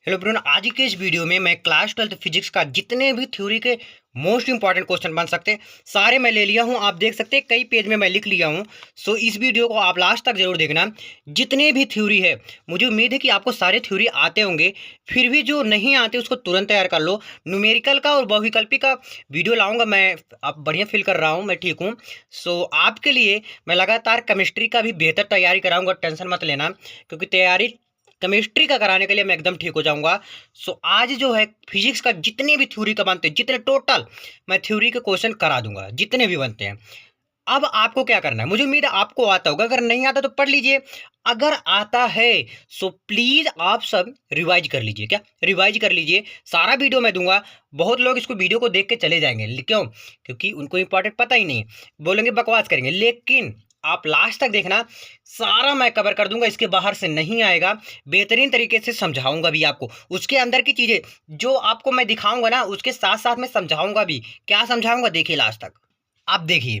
Hello brown, आज के इस वीडियो में मैं क्लास 12th फिजिक्स का जितने भी थ्योरी के मोस्ट इंपॉर्टेंट क्वेश्चन बन सकते हैं सारे मैं ले लिया हूं। आप देख सकते हैं कई पेज में मैं लिख लिया हूं। सो इस वीडियो को आप लास्ट तक जरूर देखना। जितने भी थ्योरी है, मुझे उम्मीद है कि आपको सारे थ्योरी आते होंगे। फिर भी जो नहीं आते उसको तुरंत तैयार कर लो। न्यूमेरिकल का और बहुविकल्पी का वीडियो लाऊंगा मैं। आप बढ़िया फील कर रहा हूँ, मैं ठीक हूँ। सो आपके लिए मैं लगातार केमिस्ट्री का भी बेहतर तैयारी कराऊंगा, टेंशन मत लेना, क्योंकि तैयारी केमिस्ट्री का कराने के लिए मैं एकदम ठीक हो जाऊंगा। सो आज जो है फिजिक्स का जितने भी थ्योरी का बनते हैं, जितने टोटल मैं थ्योरी के क्वेश्चन करा दूंगा, जितने भी बनते हैं। अब आपको क्या करना है, मुझे उम्मीद है आपको आता होगा। अगर नहीं आता तो पढ़ लीजिए, अगर आता है सो प्लीज आप सब रिवाइज कर लीजिए। क्या रिवाइज कर लीजिए, सारा वीडियो मैं दूंगा। बहुत लोग इसको वीडियो को देख के चले जाएंगे, क्यों? क्योंकि उनको इंपॉर्टेंट पता ही नहीं, बोलेंगे बकवास करेंगे। लेकिन आप लास्ट तक देखना, सारा मैं कवर कर दूंगा, इसके बाहर से नहीं आएगा। बेहतरीन तरीके से समझाऊंगा भी आपको, उसके अंदर की चीजें जो आपको मैं दिखाऊंगा ना, उसके साथ साथ मैं समझाऊंगा भी। क्या समझाऊंगा देखिए लास्ट तक। आप देखिए,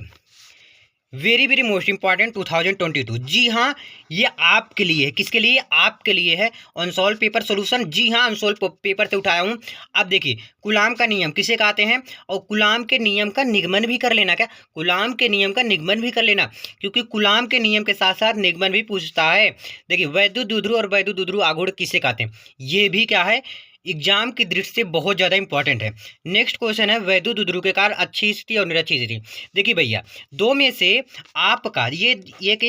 वेरी वेरी मोस्ट इंपॉर्टेंट 2022। जी हाँ, ये आपके लिए है। किसके लिए? आपके लिए है। Unsolved paper solution. जी हाँ, अनसॉल्व पेपर से उठाया हूँ। अब देखिए, कूलाम का नियम किसे कहते हैं, और कूलाम के नियम का निगमन भी कर लेना। क्या? कूलाम के नियम का निगमन भी कर लेना, क्योंकि कूलाम के नियम के साथ साथ निगमन भी पूछता है। देखिए, वैद्युत द्विध्रुव और वैद्युत द्विध्रुव आघूर्ण किसे कहते हैं, ये भी क्या है, एग्जाम की दृष्टि से बहुत ज्यादा इंपॉर्टेंट है। नेक्स्ट क्वेश्चन है, वैद्युत द्विध्रुव के कारण अच्छी स्थिति और निरक्षी स्थिति। देखिए भैया, दो में से आपका ये एक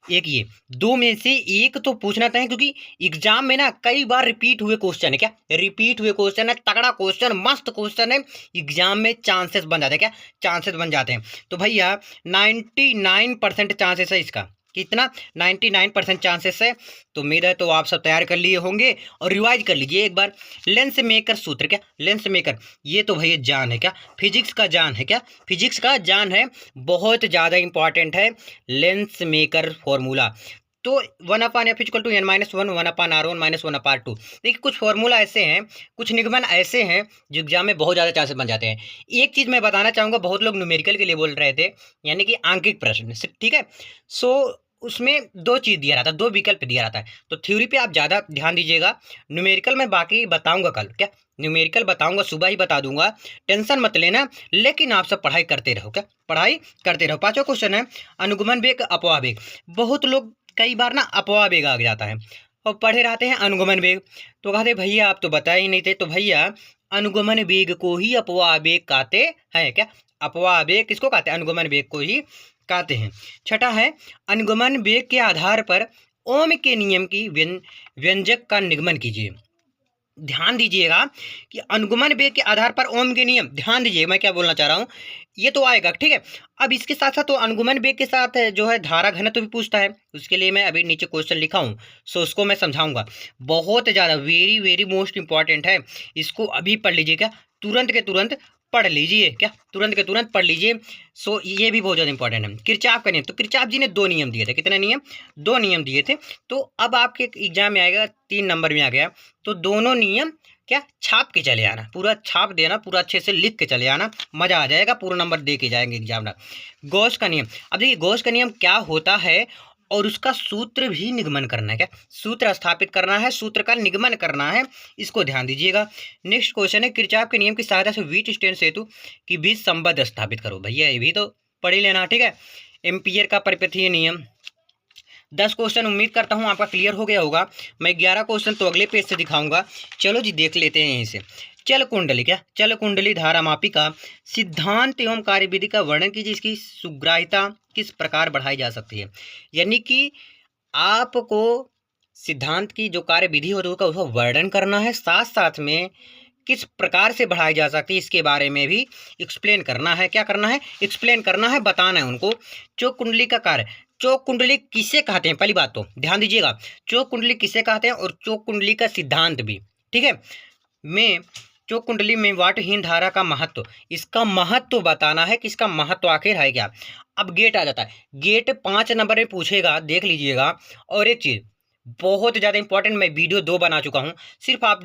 ये दो में से एक तो पूछना चाहिए, क्योंकि एग्जाम में ना कई बार रिपीट हुए क्वेश्चन है। क्या रिपीट हुए क्वेश्चन है? तगड़ा क्वेश्चन, मस्त क्वेश्चन है। एग्जाम में चांसेस बन जाते हैं। क्या चांसेस बन जाते हैं? तो भैया 99% चांसेस है इसका। कितना? 99% चांसेस है। तो उम्मीद है तो आप सब तैयार कर लिए होंगे और रिवाइज कर लीजिए एक बार। लेंस मेकर सूत्र। क्या लेंस मेकर? ये तो भैया जान है। क्या फिजिक्स का जान है? क्या फिजिक्स का जान है, बहुत ज़्यादा इंपॉर्टेंट है लेंस मेकर फॉर्मूला। तो 1/f=n-1 1/r1 -1/2। देखिए, कुछ फॉर्मूला ऐसे हैं, कुछ निगमन ऐसे हैं जो एग्जाम में बहुत ज़्यादा चांसेस बन जाते हैं। एक चीज़ मैं बताना चाहूँगा, बहुत लोग न्यूमेरिकल के लिए बोल रहे थे, यानी कि आंकिक प्रश्न, ठीक है। सो उसमें दो चीज़ दिया रहता है, दो विकल्प दिया रहता है। तो थ्योरी पे आप ज़्यादा ध्यान दीजिएगा। न्यूमेरिकल में बाकी बताऊंगा कल। क्या न्यूमेरिकल बताऊंगा, सुबह ही बता दूंगा, टेंशन मत लेना। लेकिन आप सब पढ़ाई करते रहो। क्या पढ़ाई करते रहो। पांचवा क्वेश्चन है, अनुगमन वेग अपवाह वेग। बहुत लोग कई बार ना अपवाह वेग आ जाता है और पढ़े रहते हैं अनुगमन वेग। तो कहते भैया आप तो बताए ही नहीं थे। तो भैया अनुगमन वेग को ही अपवाह वेग कहते हैं। क्या अपवाह वेग किसको कहते हैं? अनुगमन वेग को ही कहते हैं। छठा है, अनुगमन वेग के आधार पर ओम के नियम की व्यंजक का निगमन कीजिए। ध्यान दीजिएगा कि अनुगमन वेग के आधार पर ओम के नियम, ध्यान दीजिए मैं क्या बोलना चाह रहा हूँ, ये तो आएगा, ठीक है। अब इसके साथ साथ तो अनुगमन वेग के साथ जो है धारा घनत्व भी पूछता है। उसके लिए मैं अभी नीचे क्वेश्चन लिखा हूँ, सो उसको मैं समझाऊंगा। बहुत ज़्यादा वेरी वेरी मोस्ट इंपॉर्टेंट है, इसको अभी पढ़ लीजिएगा, तुरंत के तुरंत पढ़ लीजिए। क्या तुरंत के तुरंत पढ़ लीजिए। सो ये भी बहुत ज़्यादा इंपॉर्टेंट है। किरचॉफ का नियम, तो किरचॉफ जी ने दो नियम दिए थे। कितने नियम? दो नियम दिए थे। तो अब आपके एग्जाम में आएगा, 3 नंबर में आ गया, तो दोनों नियम क्या छाप के चले आना, पूरा छाप देना, पूरा अच्छे से लिख के चले आना, मजा आ जाएगा, पूरा नंबर दे के जाएंगे एग्जामिनर। गॉस का नियम, अब देखिए गॉस का नियम क्या होता है और उसका सूत्र भी निगमन करना है। क्या सूत्र स्थापित करना है, सूत्र का निगमन करना है, इसको ध्यान दीजिएगा। नेक्स्ट क्वेश्चन है, किरचॉफ के नियम की सहायता से व्हीटस्टोन सेतु की बीच संबंध स्थापित करो। भैया ये भी तो पढ़ ही लेना, ठीक है। एम्पियर का परिपथीय नियम। 10 क्वेश्चन उम्मीद करता हूँ आपका क्लियर हो गया होगा। मैं 11 क्वेश्चन तो अगले पेज से दिखाऊंगा। चलो जी देख लेते हैं यहीं से। चल कुंडली। क्या चल कुंडली धारामापी का सिद्धांत एवं कार्यविधि का वर्णन कीजिए। इसकी सुग्राह्यता किस प्रकार बढ़ाई जा सकती है, यानी कि आपको सिद्धांत की जो कार्यविधि होती है उसका वर्णन करना है, साथ साथ में किस प्रकार से बढ़ाई जा सकती है इसके बारे में भी एक्सप्लेन करना है। क्या करना है? एक्सप्लेन करना है, बताना है उनको। चौक कुंडली का कार्य, चौक कुंडली किसे कहते हैं, पहली बात तो ध्यान दीजिएगा, चौक कुंडली किसे कहते हैं और चौक कुंडली का सिद्धांत भी, ठीक है। में चौक कुंडली में वाटहीन धारा का महत्व, इसका महत्व बताना है कि इसका महत्व आखिर है क्या। अब गेट आ जाता है, गेट 5 नंबर में पूछेगा, देख लीजिएगा। और एक चीज बहुत ज़्यादा इंपॉर्टेंट, मैं वीडियो 2 बना चुका हूँ, सिर्फ आप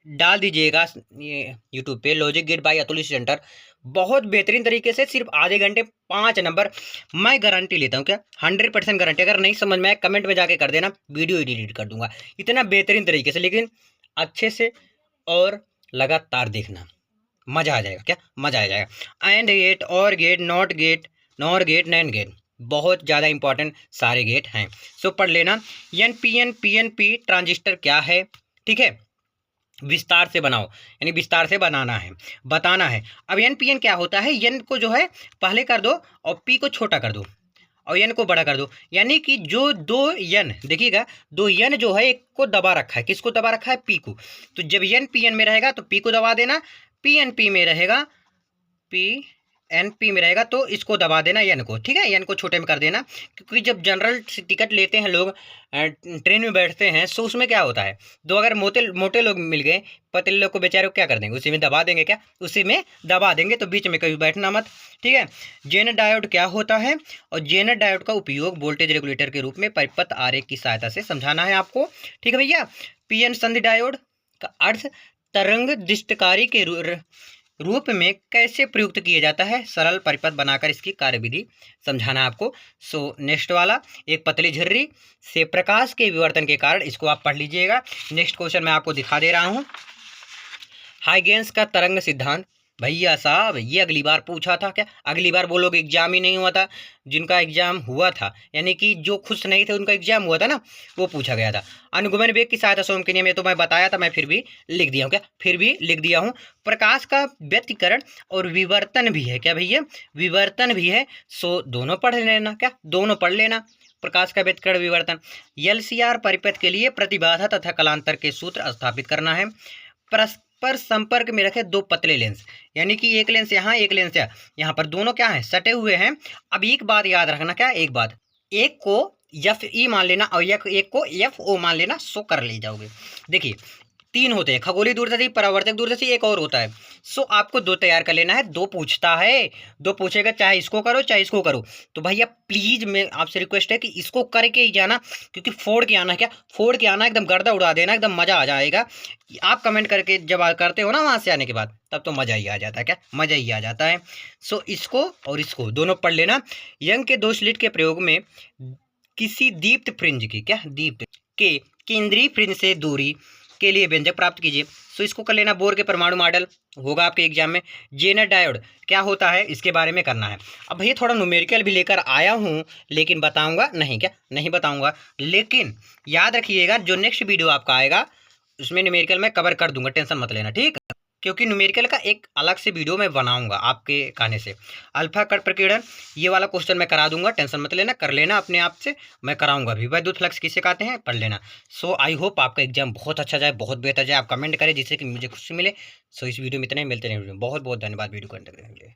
डाल दीजिएगा ये यूट्यूब पे, logic gate by Atul centre. बहुत बेहतरीन तरीके से, सिर्फ आधे घंटे 5 नंबर, मैं गारंटी लेता हूँ। क्या 100% गारंटी। अगर नहीं समझ में आए कमेंट में जाके कर देना, वीडियो ही डिलीट कर दूंगा, इतना बेहतरीन तरीके से। लेकिन अच्छे से और लगातार देखना, मजा आ जाएगा। क्या मजा आ जाएगा। And gate, or gate, not gate, nor gate, nand gate, बहुत ज़्यादा इंपॉर्टेंट सारे गेट हैं। सो पढ़ लेना। एनपीएन पीएनपी ट्रांजिस्टर क्या है, ठीक है, विस्तार से बनाओ, यानी विस्तार से बनाना है, बताना है। अब एन पी एन क्या होता है, एन को जो है पहले कर दो और पी को छोटा कर दो और एन को बड़ा कर दो, यानी कि जो दो एन, देखिएगा दो एन जो है एक को दबा रखा है, किसको दबा रखा है, पी को। तो जब एन पी एन में रहेगा तो पी को दबा देना, पी एन पी में रहेगा, पी एन पी में रहेगा तो इसको दबा देना एन को, ठीक है, एन को छोटे में कर देना। क्योंकि जब जनरल टिकट लेते हैं लोग, ट्रेन में बैठते हैं, सो उसमें क्या होता है, दो अगर मोटे मोटे लोग मिल गए, पतले लोग को बेचारे को क्या कर देंगे, उसी में दबा देंगे, क्या उसी में दबा देंगे, तो बीच में कभी बैठना मत, ठीक है। जेनर डायोड क्या होता है, और जेनर डायोड का उपयोग वोल्टेज रेगुलेटर के रूप में परिपथ आरेख की सहायता से समझाना है आपको, ठीक है भैया। पी एन संधि डायोड का अर्थ तरंग दिष्टकारी के रूप में कैसे प्रयुक्त किया जाता है, सरल परिपथ बनाकर इसकी कार्यविधि समझाना है आपको। सो नेक्स्ट वाला, एक पतली झर्री से प्रकाश के विवर्तन के कारण, इसको आप पढ़ लीजिएगा। नेक्स्ट क्वेश्चन मैं आपको दिखा दे रहा हूँ, हाइगेंस का तरंग सिद्धांत। भैया साहब ये अगली बार पूछा था, क्या अगली बार बोलोगे एग्जाम ही नहीं हुआ था, जिनका एग्जाम हुआ था यानी कि जो खुश नहीं थे उनका एग्जाम हुआ था ना, वो पूछा गया था। अनुगमन वेग की सहायता से के नियम, ये तो मैं बताया था, मैं फिर भी लिख दिया हूँ, क्या फिर भी लिख दिया हूँ। प्रकाश का व्यतिकरण और विवर्तन भी है, क्या भैया, विवर्तन भी है। सो दोनों पढ़ लेना, क्या दोनों पढ़ लेना, प्रकाश का व्यतिकरण विवर्तन। एलसीआर परिपथ के लिए प्रतिबाधा तथा कलांतर के सूत्र स्थापित करना है। परस्पर संपर्क में रखे दो पतले लेंस, यानी कि एक लेंस यहाँ एक लेंस यहाँ पर, दोनों क्या है, सटे हुए हैं। अब एक बात याद रखना, क्या एक बात, एक को एफ ई मान लेना और एक को एफ ओ मान लेना, सो कर ले जाओगे। देखिए तीन होते हैं, खगोलीय दूरदर्शी, परावर्तक दूरदर्शी, एक और होता है। सो आपको दो तैयार कर लेना है, दो पूछता है, दो पूछेगा, चाहे इसको करो चाहे इसको करो। तो भैया प्लीज मैं आपसे रिक्वेस्ट है कि इसको करके ही जाना, क्योंकि फोड़ के आना, क्या फोड़ के आना, एकदम गर्दा उड़ा देना, एकदम मजा आ जाएगा। आप कमेंट करके जब करते हो ना वहां से आने के बाद, तब तो मजा ही आ जाता है, क्या मजा ही आ जाता है। सो इसको और इसको दोनों पढ़ लेना। यंग के दो स्लिट के प्रयोग में किसी दीप्त फ्रिंज की, क्या दीप्त के केंद्रीय फ्रिंज से दूरी के लिए व्यंजक प्राप्त कीजिए। सो इसको कर लेना, बोर के परमाणु मॉडल होगा आपके एग्जाम में। जेनर डायोड क्या होता है, इसके बारे में करना है। अब भैया थोड़ा न्यूमेरिकल भी लेकर आया हूँ, लेकिन बताऊंगा नहीं, क्या नहीं बताऊंगा, लेकिन याद रखिएगा जो नेक्स्ट वीडियो आपका आएगा उसमें न्यूमेरिकल मैं कवर कर दूंगा, टेंशन मत लेना, ठीक, क्योंकि न्यूमेरिकल का एक अलग से वीडियो मैं बनाऊंगा आपके कहने से। अल्फा कट प्रकीर्णन ये वाला क्वेश्चन मैं करा दूंगा, टेंशन मत लेना, कर लेना अपने आप से, मैं कराऊंगा भी। वैद्युत फ्लक्स किसे कहते हैं, पढ़ लेना। सो आई होप आपका एग्जाम बहुत अच्छा जाए, बहुत बेहतर जाए, आप कमेंट करें जिससे कि मुझे खुशी मिले। सो इस वीडियो में इतना ही, मिलते हैं, बहुत बहुत धन्यवाद वीडियो को अंत तक देखने के लिए।